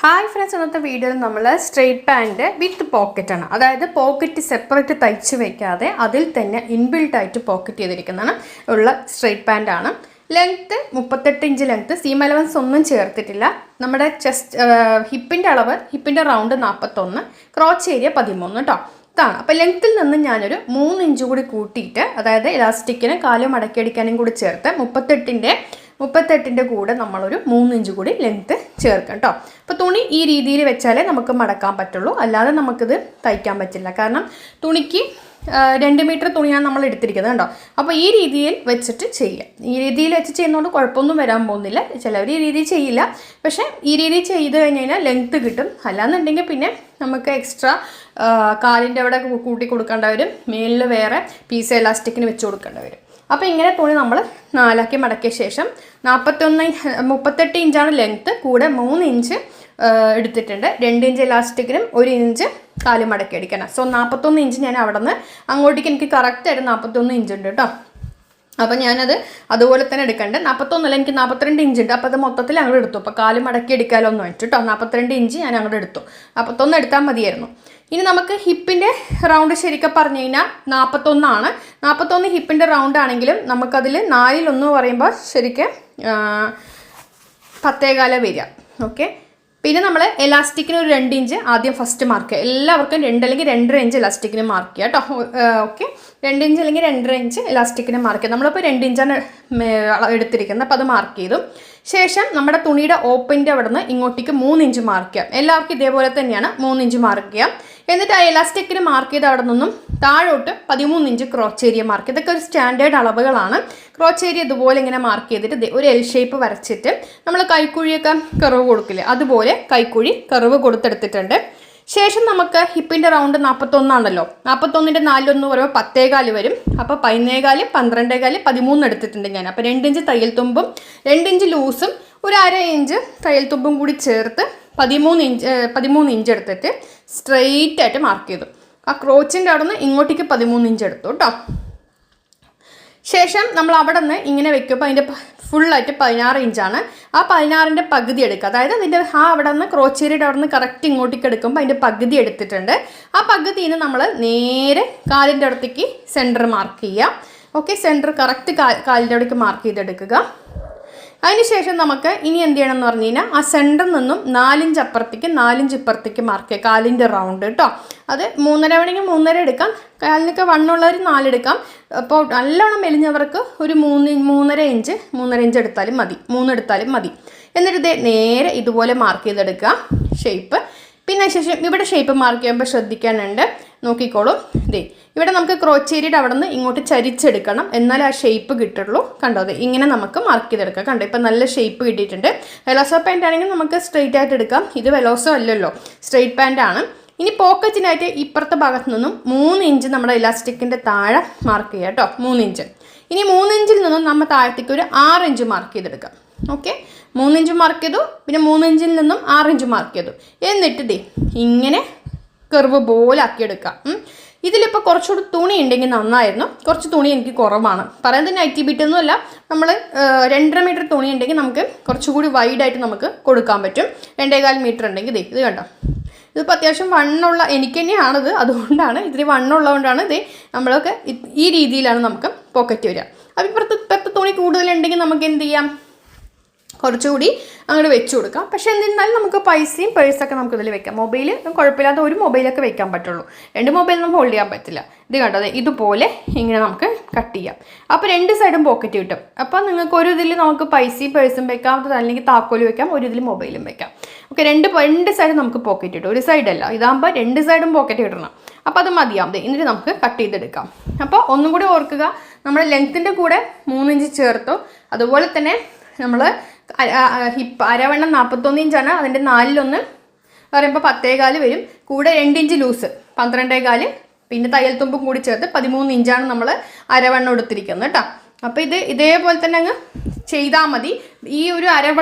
Hi friends, ഇന്നത്തെ വീഡിയോയിൽ നമ്മൾ സ്ട്രെയിറ്റ് പാൻറ് വിത്ത് പോക്കറ്റാണ്. അതായത് പോക്കറ്റ് സെപ്പറേറ്റ് തയ്ച്ച് വയ്ക്കാതെ അതിൽ തന്നെ ഇൻബിൽട്ടായിട്ട് പോക്കറ്റ് ചെയ്തിരിക്കുന്നതാണ് ഉള്ള സ്ട്രെയിറ്റ് പാൻറ്റാണ്. Length 38 inch length, seam allowance ഒന്നും ചേർത്തിട്ടില്ല. നമ്മുടെ ഹിപ്പിൻ്റെ അളവ്, ഹിപ്പിൻ്റെ റൗണ്ട് 41, ക്രോച്ച് ഏരിയ 13 കേട്ടോ. ഇതാണ്. അപ്പോൾ ലെങ്ത്തിൽ നിന്ന് ഞാനൊരു 3 ഇഞ്ച് കൂടി കൂട്ടിയിട്ട്, അതായത് ഇലാസ്റ്റിക്കിന് കാലും മടക്കിയടിക്കാനും കൂടി ചേർത്ത് 38ൻ്റെ കൂടെ നമ്മളൊരു 3 ഇഞ്ച് കൂടി ലെങ്ത്ത് ചേർക്കാം കേട്ടോ. അപ്പോൾ തുണി ഈ രീതിയിൽ വെച്ചാലേ നമുക്ക് മടക്കാൻ പറ്റുള്ളൂ, അല്ലാതെ നമുക്കിത് തയ്ക്കാൻ പറ്റില്ല. കാരണം തുണിക്ക് 2 മീറ്റർ തുണിയാണ് നമ്മൾ എടുത്തിരിക്കുന്നത് കേട്ടോ. അപ്പോൾ ഈ രീതിയിൽ വെച്ചിട്ട് ചെയ്യാം. ഈ രീതിയിൽ വെച്ച് ചെയ്യുന്നതുകൊണ്ട് കുഴപ്പമൊന്നും വരാൻ പോകുന്നില്ല. ചിലവർ ഈ രീതിയിൽ ചെയ്യില്ല, പക്ഷേ ഈ രീതിയിൽ ചെയ്ത് കഴിഞ്ഞ് കഴിഞ്ഞാൽ ലെങ്ത്ത് കിട്ടും. അല്ലാന്നുണ്ടെങ്കിൽ പിന്നെ നമുക്ക് എക്സ്ട്രാ കാലിൻ്റെ അവിടെ കൂട്ടി കൊടുക്കേണ്ട വരും, മേലിൽ വേറെ പീസ് എലാസ്റ്റിക്കിന് വെച്ച് കൊടുക്കേണ്ടി വരും. അപ്പോൾ ഇങ്ങനെ തുണി നമ്മൾ 4 മടക്കിയ ശേഷം 38 ഇഞ്ചാണ് ലെങ്ത്ത്, കൂടെ 3 ഇഞ്ച് എടുത്തിട്ടുണ്ട്. 2 ഇഞ്ച് എലാസ്റ്റിക്കിനും 1 ഇഞ്ച് കാല് മടക്കി അടിക്കണം. സോ 41 ഇഞ്ച് ഞാൻ അവിടെ നിന്ന് അങ്ങോട്ടേക്ക് എനിക്ക് കറക്റ്റായിട്ട് 41 ഇഞ്ച് ഉണ്ട് കേട്ടോ. അപ്പോൾ ഞാനത് അതുപോലെ തന്നെ എടുക്കണ്ടേ. 41 എനിക്ക് 42 ഇഞ്ച് ഉണ്ട്. അപ്പോൾ അത് മൊത്തത്തിൽ അങ്ങോട്ട് എടുത്തു. അപ്പോൾ കാല് മടക്കി എടുക്കാമല്ലോ എന്ന് വെച്ചു കേട്ടോ. 42 ഇഞ്ച് ഞാൻ അങ്ങോട്ട് എടുത്തു. 41 എടുത്താൽ മതിയായിരുന്നു. ഇനി നമുക്ക് ഹിപ്പിൻ്റെ റൗണ്ട് ശരിക്കും പറഞ്ഞു കഴിഞ്ഞാൽ 41 41 ഹിപ്പിൻ്റെ റൗണ്ട് ആണെങ്കിലും നമുക്കതിൽ 4/1 പറയുമ്പോൾ ശരിക്കും 10.25 വരിക. ഓക്കെ. പിന്നെ നമ്മൾ എലാസ്റ്റിക്കിന് ഒരു 2 ഇഞ്ച് ആദ്യം ഫസ്റ്റ് മാർക്ക് ചെയ്യുക. എല്ലാവർക്കും 2 അല്ലെങ്കിൽ 2.5 ഇഞ്ച് എലാസ്റ്റിക്കിന് മാർക്ക് ചെയ്യുക കേട്ടോ. ഓക്കെ. 2 ഇഞ്ച് അല്ലെങ്കിൽ 2.5 ഇഞ്ച് എലാസ്റ്റിക്കിന് മാർക്ക് ചെയ്യുക. നമ്മളിപ്പോൾ 2 ഇഞ്ചാണ് എടുത്തിരിക്കുന്നത്. അപ്പോൾ അത് മാർക്ക് ചെയ്തു ശേഷം നമ്മുടെ തുണിയുടെ ഓപ്പൻ്റെ അവിടെ നിന്ന് ഇങ്ങോട്ടേക്ക് 3 ഇഞ്ച് മാർക്ക് ചെയ്യാം. എല്ലാവർക്കും ഇതേപോലെ തന്നെയാണ് 3 ഇഞ്ച് മാർക്ക് ചെയ്യാം. എന്നിട്ട് ആ എലാസ്റ്റിക്കിന് മാർക്ക് ചെയ്ത് അവിടെ നിന്നും താഴോട്ട് 13 ഇഞ്ച് ക്രോച്ച് ഏരിയ മാർക്ക്. ഇതൊക്കെ ഒരു സ്റ്റാൻഡേർഡ് അളവുകളാണ്. ക്രോച്ച് ഏരിയ ഇതുപോലെ ഇങ്ങനെ മാർക്ക് ചെയ്തിട്ട് ഒരു എൽ ഷേപ്പ് വരച്ചിട്ട് നമ്മൾ കൈക്കുഴിയൊക്കെ കർവ് കൊടുക്കില്ലേ, അതുപോലെ കൈക്കുഴി കർവ് കൊടുത്തെടുത്തിട്ടുണ്ട്. ശേഷം നമുക്ക് ഹിപ്പിൻ്റെ റൗണ്ട് 41 ആണല്ലോ. 41ൻ്റെ 4/1 പറയുമ്പോൾ 10.25 വരും. അപ്പോൾ 11.25, 12.25, 13 എടുത്തിട്ടുണ്ട് ഞാൻ. അപ്പോൾ 2 ഇഞ്ച് തയ്യൽ തുമ്പും 2 ഇഞ്ച് ലൂസും ഒരു 1/2 ഇഞ്ച് തയ്യൽ തുമ്പും കൂടി ചേർത്ത് 13 ഇഞ്ച് എടുത്തിട്ട് സ്ട്രെയിറ്റ് ആയിട്ട് മാർക്ക് ചെയ്തു. ആ ക്രോച്ചിൻ്റെ അവിടെ നിന്ന് ഇങ്ങോട്ടേക്ക് 13 ഇഞ്ച് എടുത്തു കേട്ടോ. ശേഷം നമ്മൾ അവിടെ നിന്ന് ഇങ്ങനെ വെക്കുമ്പോൾ അതിൻ്റെ ഫുള്ളായിട്ട് 16 ഇഞ്ചാണ്. ആ 16ൻ്റെ പകുതി എടുക്കുക. അതായത് അതിൻ്റെ അവിടെ നിന്ന് ക്രോച്ചേരിയുടെ അവിടെ നിന്ന് കറക്റ്റ് ഇങ്ങോട്ടേക്ക് എടുക്കുമ്പോൾ അതിൻ്റെ പകുതി എടുത്തിട്ടുണ്ട്. ആ പകുതിയിൽ നമ്മൾ നേരെ കാലിൻ്റെ അടുത്തേക്ക് സെൻറ്റർ മാർക്ക് ചെയ്യുക. ഓക്കെ. സെൻറ്റർ കറക്റ്റ് കാലിൻ്റെ അവിടേക്ക് മാർക്ക് ചെയ്തെടുക്കുക. അതിനുശേഷം നമുക്ക് ഇനി എന്ത് ചെയ്യണം എന്ന് പറഞ്ഞു കഴിഞ്ഞാൽ ആ സെൻറ്ററിൽ നിന്നും 4 ഇഞ്ച് അപ്പുറത്തേക്ക് 4 ഇഞ്ച് ഇപ്പുറത്തേക്ക് മാർക്ക് ചെയ്യുക. കാലിൻ്റെ റൗണ്ട് കേട്ടോ. അത് 3.5 വേണമെങ്കിൽ 3.5 എടുക്കാം. കാലിനൊക്കെ വണ്ണുള്ളവർ 4 എടുക്കാം. അപ്പോൾ നല്ലോണം മെലിഞ്ഞവർക്ക് ഒരു 3.5 ഇഞ്ച് എടുത്താലും മതി, 3 എടുത്താലും മതി. എന്നിട്ട് ഇത് നേരെ ഇതുപോലെ മാർക്ക് ചെയ്തെടുക്കുക ഷേപ്പ്. പിന്നെ ശേഷം ഇവിടെ ഷേപ്പ് മാർക്ക് ചെയ്യുമ്പോൾ ശ്രദ്ധിക്കാനുണ്ട്, നോക്കിക്കോളൂ. ഇതേ ഇവിടെ നമുക്ക് ക്രോച്ചേരിയുടെ അവിടെ നിന്ന് ഇങ്ങോട്ട് ചരിച്ചെടുക്കണം, എന്നാലേ ആ ഷേപ്പ് കിട്ടുള്ളൂ. കണ്ടോ, അതെ ഇങ്ങനെ നമുക്ക് മാർക്ക് ചെയ്തെടുക്കാം. കണ്ടോ, ഇപ്പം നല്ല ഷേപ്പ് കിട്ടിയിട്ടുണ്ട്. വെലോസോ പാൻറ് ആണെങ്കിൽ നമുക്ക് സ്ട്രെയിറ്റ് ആയിട്ട് എടുക്കാം. ഇത് വെലോസോ അല്ലല്ലോ, സ്ട്രെയിറ്റ് പാൻറ് ആണ്. ഇനി പോക്കറ്റിനായിട്ട് ഇപ്പുറത്തെ ഭാഗത്ത് നിന്നും 3 ഇഞ്ച് നമ്മുടെ ഇലാസ്റ്റിക്കിൻ്റെ താഴെ മാർക്ക് ചെയ്യുക കേട്ടോ. 3 ഇഞ്ച്. ഇനി 3 ഇഞ്ചിൽ നിന്നും നമ്മൾ താഴത്തേക്ക് ഒരു 6 ഇഞ്ച് മാർക്ക് ചെയ്തെടുക്കാം. ഓക്കെ. 3 ഇഞ്ച് മാർക്ക് ചെയ്തു. പിന്നെ 3 ഇഞ്ചിൽ നിന്നും 6 ഇഞ്ച് മാർക്ക് ചെയ്തു. എന്നിട്ട് ദേ ഇങ്ങനെ കർവ് പോലെ ആക്കിയെടുക്കാം. ഇതിലിപ്പോൾ കുറച്ചുകൂടി തുണി ഉണ്ടെങ്കിൽ നന്നായിരുന്നു. കുറച്ച് തുണി എനിക്ക് കുറവാണ്. പറയുന്നത് നൈറ്റി ബിറ്റൊന്നും അല്ല, നമ്മൾ 2.5 മീറ്റർ തുണി ഉണ്ടെങ്കിൽ നമുക്ക് കുറച്ചുകൂടി വൈഡായിട്ട് നമുക്ക് കൊടുക്കാൻ പറ്റും. 2.25 മീറ്റർ ഉണ്ടെങ്കിൽ ഇത് കണ്ടോ. ഇതിപ്പോൾ അത്യാവശ്യം വണ്ണുള്ള എനിക്ക് തന്നെയാണിത്, അതുകൊണ്ടാണ് ഇതിൽ വണ്ണുള്ളതുകൊണ്ടാണ് ഇത് നമ്മളൊക്കെ ഈ രീതിയിലാണ് നമുക്ക് പോക്കറ്റ് വരിക. അപ്പോൾ ഇപ്പുറത്ത് തുണി കൂടുതലുണ്ടെങ്കിൽ നമുക്ക് എന്ത് ചെയ്യാം, കുറച്ചുകൂടി അങ്ങോട്ട് വെച്ച് കൊടുക്കാം. പക്ഷേ എന്നിരുന്നാലും നമുക്ക് പൈസയും പേഴ്സൊക്കെ നമുക്ക് ഇതിൽ വെക്കാം. മൊബൈൽ കുഴപ്പമില്ലാത്ത ഒരു മൊബൈലൊക്കെ വെക്കാൻ പറ്റുള്ളൂ. 2 മൊബൈൽ നമുക്ക് ഹോൾഡ് ചെയ്യാൻ പറ്റില്ല. ഇത് കണ്ടത് ഇതുപോലെ ഇങ്ങനെ നമുക്ക് കട്ട് ചെയ്യാം. അപ്പോൾ 2 സൈഡും പോക്കറ്റ് കിട്ടും. അപ്പോൾ നിങ്ങൾക്ക് ഒരു ഇതിൽ നമുക്ക് പൈസയും പേഴ്സും വെക്കാം, അല്ലെങ്കിൽ താക്കോല് വെക്കാം, ഒരു ഇതിൽ മൊബൈലും വെക്കാം. ഓക്കെ. 2 സൈഡും നമുക്ക് പോക്കറ്റ് കിട്ടും, ഒരു സൈഡല്ല. ഇതാകുമ്പോൾ 2 സൈഡും പോക്കറ്റ് കിട്ടണം. അപ്പോൾ അത് മതിയാവും. എന്നിട്ട് നമുക്ക് കട്ട് ചെയ്തെടുക്കാം. അപ്പോൾ ഒന്നും കൂടി ഓർക്കുക, നമ്മൾ ലെങ്ത്തിൻ്റെ കൂടെ 3 ഇഞ്ച് ചേർത്തു. അതുപോലെ തന്നെ നമ്മൾ ഹിപ്പ് അരവണ്ണം 41 ഇഞ്ചാണ്. അതിൻ്റെ 4/1 പറയുമ്പോൾ 10.25 വരും. കൂടെ 2 ഇഞ്ച് ലൂസ് 12.25, പിന്നെ തയ്യൽ തുമ്പും കൂടി ചേർത്ത് 13 ഇഞ്ചാണ് നമ്മൾ അരവണ്ണം എടുത്തിരിക്കുന്നത് കേട്ടോ. അപ്പോൾ ഇതേപോലെ തന്നെ അങ്ങ് ചെയ്താൽ മതി. ഈ ഒരു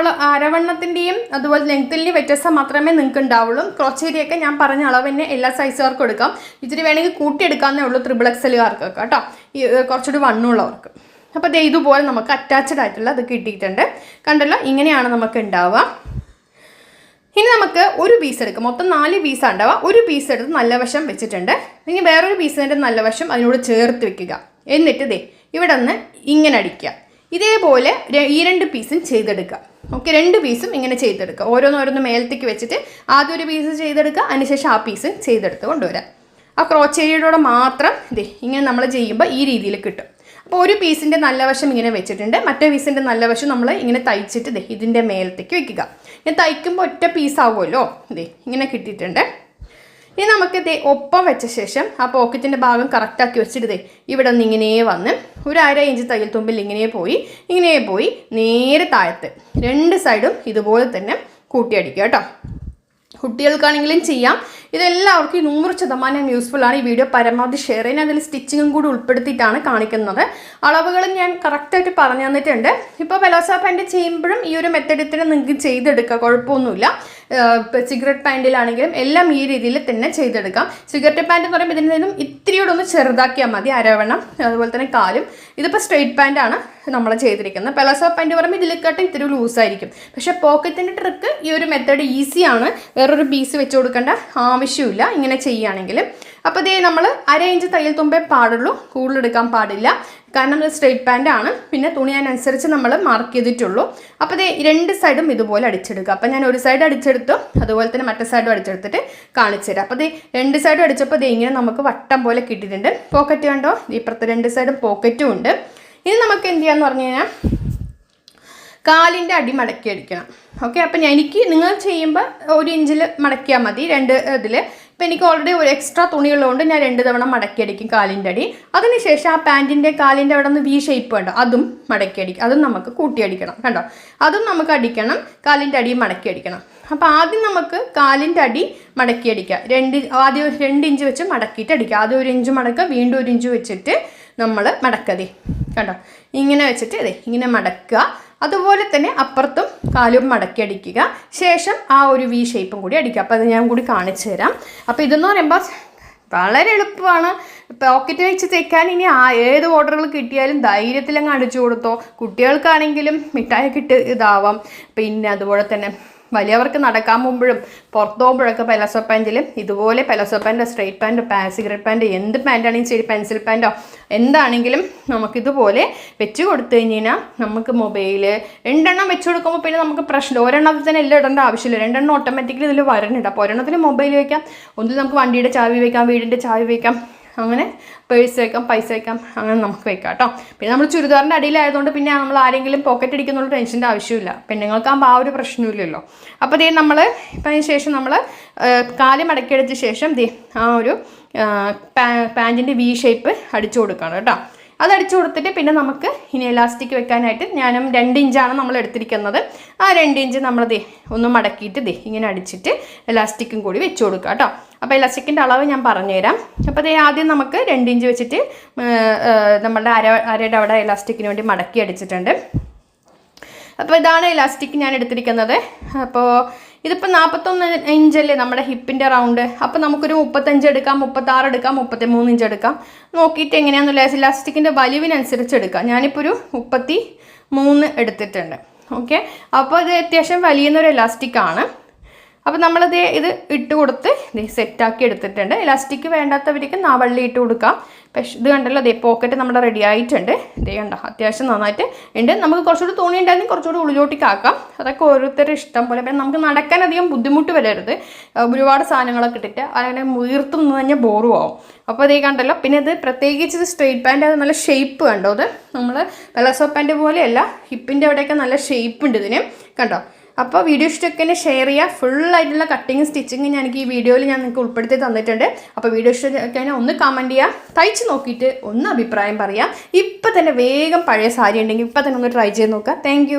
അരവണ്ണത്തിൻ്റെയും അതുപോലെ ലെങ്ത്തിൻ്റെയും വ്യത്യാസം മാത്രമേ നിങ്ങൾക്ക് ഉണ്ടാവുള്ളൂ. ക്രോച്ചേരിയൊക്കെ ഞാൻ പറഞ്ഞ അളവ് തന്നെ എല്ലാ സൈസുകാർക്കും എടുക്കാം. ഇച്ചിരി വേണമെങ്കിൽ കൂട്ടിയെടുക്കാമെന്നേ ഉള്ളൂ XXLകാർക്കൊക്കെ കേട്ടോ, ഈ കുറച്ചുകൂടി വണ്ണമുള്ളവർക്ക്. അപ്പോൾ ഇതുപോലെ നമുക്ക് അറ്റാച്ച്ഡ് ആയിട്ടുള്ള അത് കിട്ടിയിട്ടുണ്ട്. കണ്ടല്ലോ, ഇങ്ങനെയാണ് നമുക്ക് ഉണ്ടാവുക. ഇനി നമുക്ക് ഒരു പീസ് എടുക്കുക. മൊത്തം 4 പീസാണ് ഉണ്ടാവുക. ഒരു പീസ് എടുത്ത് നല്ല വശം വെച്ചിട്ടുണ്ട്. ഇനി വേറൊരു പീസിൻ്റെ നല്ല വശം അതിനോട് ചേർത്ത് വെക്കുക. എന്നിട്ട് ഇവിടെ നിന്ന് ഇങ്ങനെ അടിക്കുക. ഇതേപോലെ ഈ 2 പീസും ചെയ്തെടുക്കുക. ഓക്കെ, 2 പീസും ഇങ്ങനെ ചെയ്തെടുക്കുക. ഓരോന്നോരോന്ന് മേലത്തേക്ക് വെച്ചിട്ട് ആദ്യം ഒരു പീസ് ചെയ്തെടുക്കുക, അതിനുശേഷം ആ പീസ് ചെയ്തെടുത്ത് കൊണ്ടുവരാം. ആ ക്രോച്ചേരിയോടെ മാത്രം ഇങ്ങനെ നമ്മൾ ചെയ്യുമ്പോൾ ഈ രീതിയിൽ കിട്ടും. അപ്പോൾ ഒരു പീസിൻ്റെ നല്ല വശം ഇങ്ങനെ വെച്ചിട്ടുണ്ട്, മറ്റേ പീസിൻ്റെ നല്ല വശം നമ്മൾ ഇങ്ങനെ തയ്ച്ചിട്ട് ഇതിൻ്റെ മേലത്തേക്ക് വെക്കുക. ഇങ്ങനെ തയ്ക്കുമ്പോൾ ഒറ്റ പീസാവുമല്ലോ. ഇങ്ങനെ കിട്ടിയിട്ടുണ്ട്. ഇനി നമുക്ക് ഒപ്പം വെച്ച ശേഷം ആ പോക്കറ്റിൻ്റെ ഭാഗം കറക്റ്റാക്കി വെച്ചിട്ട് ഇവിടെ നിന്ന് ഇങ്ങനെ വന്ന് ഒരു 1/2 ഇഞ്ച് തയ്യൽ തുമ്പിൽ ഇങ്ങനെ പോയി നേരെ താഴത്ത് 2 സൈഡും ഇതുപോലെ തന്നെ കൂട്ടിയടിക്കുക കേട്ടോ. കുട്ടികൾക്കാണെങ്കിലും ചെയ്യാം. ഇതെല്ലാവർക്കും 100% യൂസ്ഫുൾ ആണ്. ഈ വീഡിയോ പരമാവധി ഷെയർ ചെയ്യാൻ അതിൽ സ്റ്റിച്ചിങ്ങും കൂടി ഉൾപ്പെടുത്തിയിട്ടാണ് കാണിക്കുന്നത്. അളവുകളും ഞാൻ കറക്റ്റായിട്ട് പറഞ്ഞു തന്നിട്ടുണ്ട്. ഇപ്പോൾ പെലോസ പാൻറ്റ് ചെയ്യുമ്പോഴും ഈ ഒരു മെത്തഡത്തിന് നിങ്ങൾക്ക് ചെയ്തെടുക്കാം, കുഴപ്പമൊന്നുമില്ല. സിഗരറ്റ് പാൻറ്റിലാണെങ്കിലും എല്ലാം ഈ രീതിയിൽ തന്നെ ചെയ്തെടുക്കാം. സിഗരറ്റ് പാൻറ്റ് എന്ന് പറയുമ്പോൾ ഇതിൽ നിന്നും ഇത്തിരിയോടെ ഒന്ന് ചെറുതാക്കിയാൽ മതി, അരവണ്ണം. അതുപോലെ തന്നെ കാലും. ഇതിപ്പോൾ സ്ട്രെയിറ്റ് പാൻറ്റാണ് നമ്മൾ ചെയ്തിരിക്കുന്നത്. പെലോസ പാൻറ്റ് പറയുമ്പോൾ ഇതിലേക്കാട്ടും ഇത്തിരി ലൂസായിരിക്കും. പക്ഷേ പോക്കറ്റിൻ്റെ ട്രിക്ക് ഈ ഒരു മെത്തേഡ് ഈസിയാണ്. വേറൊരു പീസ് വെച്ച് കൊടുക്കേണ്ട ആവശ്യമില്ല ഇങ്ങനെ ചെയ്യുകയാണെങ്കിൽ. അപ്പോൾ നമ്മൾ 1/2 ഇഞ്ച് തയ്യൽ തുമ്പേ പാടുള്ളൂ, കൂടുതലെടുക്കാൻ പാടില്ല. കാരണം ഇത് സ്ട്രെയിറ്റ് പാൻറ്റാണ്. പിന്നെ തുണി അതിനനുസരിച്ച് നമ്മൾ മാർക്ക് ചെയ്തിട്ടുള്ളൂ. അപ്പോൾ 2 സൈഡും ഇതുപോലെ അടിച്ചെടുക്കുക. അപ്പോൾ ഞാൻ ഒരു സൈഡ് അടിച്ചെടുത്തു, അതുപോലെ തന്നെ മറ്റേ സൈഡും അടിച്ചെടുത്തിട്ട് കാണിച്ചു തരാം. അപ്പോൾ 2 സൈഡും അടിച്ചപ്പോൾ ഇങ്ങനെ നമുക്ക് വട്ടം പോലെ കിട്ടിയിട്ടുണ്ട്. പോക്കറ്റ് കണ്ടോ, ഇപ്പുറത്തെ 2 സൈഡും പോക്കറ്റും ഉണ്ട്. ഇനി നമുക്ക് എന്ത് ചെയ്യാന്ന് പറഞ്ഞു കഴിഞ്ഞാൽ കാലിൻ്റെ അടി മടക്കി അടിക്കണം. ഓക്കെ, അപ്പം നിങ്ങൾ ചെയ്യുമ്പോൾ 1 ഇഞ്ചിൽ മടക്കിയാൽ മതി. 2 ഇതിൽ ഇപ്പം എനിക്ക് ഓൾറെഡി ഒരു എക്സ്ട്രാ തുണിയുള്ളതുകൊണ്ട് ഞാൻ 2 തവണ മടക്കി അടിക്കും കാലിൻ്റെ അടി. അതിനുശേഷം ആ പാൻറ്റിൻ്റെ കാലിൻ്റെ അവിടെ നിന്ന് V ഷേപ്പ് കണ്ടോ, അതും മടക്കി അടിക്കും. അതും നമുക്ക് കൂട്ടി അടിക്കണം കണ്ടോ, അതും നമുക്ക് അടിക്കണം. കാലിൻ്റെ അടിയും മടക്കി അടിക്കണം. അപ്പോൾ ആദ്യം നമുക്ക് കാലിൻ്റെ അടി മടക്കി അടിക്കുക. ആദ്യം 2 ഇഞ്ച് വെച്ച് മടക്കിയിട്ട് അടിക്കുക. ആദ്യം 1 ഇഞ്ച് മടക്കുക, വീണ്ടും 1 ഇഞ്ച് വെച്ചിട്ട് നമ്മൾ മടക്കതേ കണ്ടോ, ഇങ്ങനെ വെച്ചിട്ട് ഇങ്ങനെ മടക്കുക. അതുപോലെ തന്നെ അപ്പുറത്തും കാലും മടക്കി അടിക്കുക. ശേഷം ആ ഒരു V ഷേപ്പും കൂടി അടിക്കുക. അപ്പോൾ അത് ഞാൻ കൂടി കാണിച്ചു തരാം. അപ്പോൾ ഇതെന്ന് പറയുമ്പോൾ വളരെ എളുപ്പമാണ്. പോക്കറ്റ് വെച്ച് തയ്ക്കാൻ ഇനി ഏത് ഓർഡറുകൾ കിട്ടിയാലും ധൈര്യത്തിലങ്ങ് അടിച്ചു കൊടുത്തോ. കുട്ടികൾക്കാണെങ്കിലും മിഠായി ഇതാവാം. പിന്നെ അതുപോലെ തന്നെ വലിയവർക്ക് നടക്കാൻ പോകുമ്പോഴും പുറത്ത് പോകുമ്പോഴൊക്കെ പെലോസ പാൻറ്റിൽ ഇതുപോലെ പെലോസ പാൻറ്റോ സ്ട്രെയിറ്റ് പാൻറ്റോ സിഗരറ്റ് പാൻറ്റ് എന്ത് പാൻറ്റാണെങ്കിലും ശരി, പെൻസിൽ പാൻറ്റോ എന്താണെങ്കിലും നമുക്കിതുപോലെ വെച്ച് കൊടുത്തു കഴിഞ്ഞാൽ നമുക്ക് മൊബൈൽ 2 എണ്ണം വെച്ച് കൊടുക്കുമ്പോൾ പിന്നെ നമുക്ക് പ്രശ്നം. ഒരെണ്ണത്തിൽ തന്നെ എല്ലാം ഇടേണ്ട ആവശ്യമില്ല. 2 എണ്ണം ഓട്ടോമാറ്റിക്കലി ഇതിൽ വരുന്നുണ്ട്. അപ്പോൾ ഒരെണ്ണത്തിന് മൊബൈൽ വയ്ക്കാം, ഒന്നിൽ നമുക്ക് വണ്ടിയുടെ ചാവി വയ്ക്കാം, വീടിൻ്റെ ചാവി വയ്ക്കാം, അങ്ങനെ പേഴ്സ് വയ്ക്കാം, പൈസ വയ്ക്കാം, അങ്ങനെ നമുക്ക് വയ്ക്കാം കേട്ടോ. പിന്നെ നമ്മൾ ചുരിദാറിൻ്റെ അടിയിലായതുകൊണ്ട് പിന്നെ നമ്മൾ ആരെങ്കിലും പോക്കറ്റ് അടിക്കുന്നുള്ള ടെൻഷൻ്റെ ആവശ്യമില്ല. പെണ്ണുങ്ങൾക്കാകുമ്പോൾ ആ ഒരു പ്രശ്നമില്ലല്ലോ. അപ്പോൾ നമ്മൾ ഇപ്പം അതിന് ശേഷം നമ്മൾ കാല് മടക്കിയടിച്ച ശേഷം ആ ഒരു പാൻറ്റിൻ്റെ V ഷേപ്പ് അടിച്ചു കൊടുക്കണം കേട്ടോ. അത് അടിച്ചു കൊടുത്തിട്ട് പിന്നെ നമുക്ക് ഇനി എലാസ്റ്റിക് വെക്കാനായിട്ട് ഞാനും 2 ഇഞ്ചാണ് നമ്മൾ എടുത്തിരിക്കുന്നത്. ആ 2 ഇഞ്ച് നമ്മൾ ഒന്ന് മടക്കിയിട്ട് ഇങ്ങനെ അടിച്ചിട്ട് എലാസ്റ്റിക്കും കൂടി വെച്ച് കൊടുക്കുക കേട്ടോ. അപ്പോൾ എലാസ്റ്റിക്കിൻ്റെ അളവ് ഞാൻ പറഞ്ഞുതരാം. അപ്പോൾ ആദ്യം നമുക്ക് 2 ഇഞ്ച് വെച്ചിട്ട് നമ്മളുടെ അരയുടെ അവിടെ എലാസ്റ്റിക്കിന് വേണ്ടി മടക്കി അടിച്ചിട്ടുണ്ട്. അപ്പോൾ ഇതാണ് എലാസ്റ്റിക് ഞാൻ എടുത്തിരിക്കുന്നത്. അപ്പോൾ ഇതിപ്പോൾ 41 ഇഞ്ചല്ലേ നമ്മുടെ ഹിപ്പിൻ്റെ റൗണ്ട്. അപ്പോൾ നമുക്കൊരു 35 എടുക്കാം, 36 എടുക്കാം, 33 ഇഞ്ച് എടുക്കാം. നോക്കിയിട്ട് എങ്ങനെയാണെന്നുള്ള ഇലാസ്റ്റിക്കിൻ്റെ വലിവിനനുസരിച്ച് എടുക്കാം. ഞാനിപ്പോൾ ഒരു 33 എടുത്തിട്ടുണ്ട്. ഓക്കെ, അപ്പോൾ ഇത് അത്യാവശ്യം വലിയൊരു ഇലാസ്റ്റിക്കാണ്. അപ്പോൾ നമ്മളിത് ഇട്ട് കൊടുത്ത് സെറ്റാക്കി എടുത്തിട്ടുണ്ട്. ഇലാസ്റ്റിക് വേണ്ടാത്തവർക്ക് നാവള്ളി ഇട്ട് കൊടുക്കാം. പക്ഷേ ഇത് കണ്ടല്ലോ, പോക്കറ്റ് നമ്മുടെ റെഡി ആയിട്ടുണ്ട്. കണ്ടോ, അത്യാവശ്യം നന്നായിട്ട് ഉണ്ട്. നമുക്ക് കുറച്ചുകൂടി തുണി ഉണ്ടായിരുന്നു, കുറച്ചുകൂടി ഉള്ളിലോട്ടേക്ക് ആക്കാം. അതൊക്കെ ഓരോരുത്തരുടെ ഇഷ്ടം പോലെ. പിന്നെ നമുക്ക് നടക്കാൻ അധികം ബുദ്ധിമുട്ട് വരരുത്. ഒരുപാട് സാധനങ്ങളൊക്കെ ഇട്ടിട്ട് അങ്ങനെ വീർത്ത് നിന്ന് കഴിഞ്ഞാൽ ബോറും ആവും. അപ്പോൾ കണ്ടല്ലോ. പിന്നെ ഇത് പ്രത്യേകിച്ച് ഇത് സ്ട്രെയിറ്റ് പാൻറ്റ്, അത് നല്ല ഷേപ്പ് കണ്ടോ. ഇത് നമ്മൾ പെലോസ പാൻറ്റ് പോലെയല്ല, ഹിപ്പിൻ്റെ അവിടെയൊക്കെ നല്ല ഷേപ്പ് ഉണ്ട് ഇതിന് കണ്ടോ. അപ്പോൾ വീഡിയോ ഇഷ്ടമൊക്കെ ഷെയർ ചെയ്യുക. ഫുള്ളായിട്ടുള്ള കട്ടിങ് സ്റ്റിച്ചിങ് എനിക്ക് ഈ വീഡിയോയിൽ ഞാൻ നിങ്ങൾക്ക് ഉൾപ്പെടുത്തി തന്നിട്ടുണ്ട്. അപ്പോൾ വീഡിയോ ഇഷ്ടമൊക്കെ ഒന്ന് കമൻറ്റ് ചെയ്യുക, തയ്ച്ച് നോക്കിയിട്ട് ഒന്ന് അഭിപ്രായം പറയാം. ഇപ്പം തന്നെ വേഗം പഴയ സാരി ഉണ്ടെങ്കിൽ ഇപ്പം തന്നെ ഒന്ന് ട്രൈ ചെയ്ത് നോക്കുക. താങ്ക്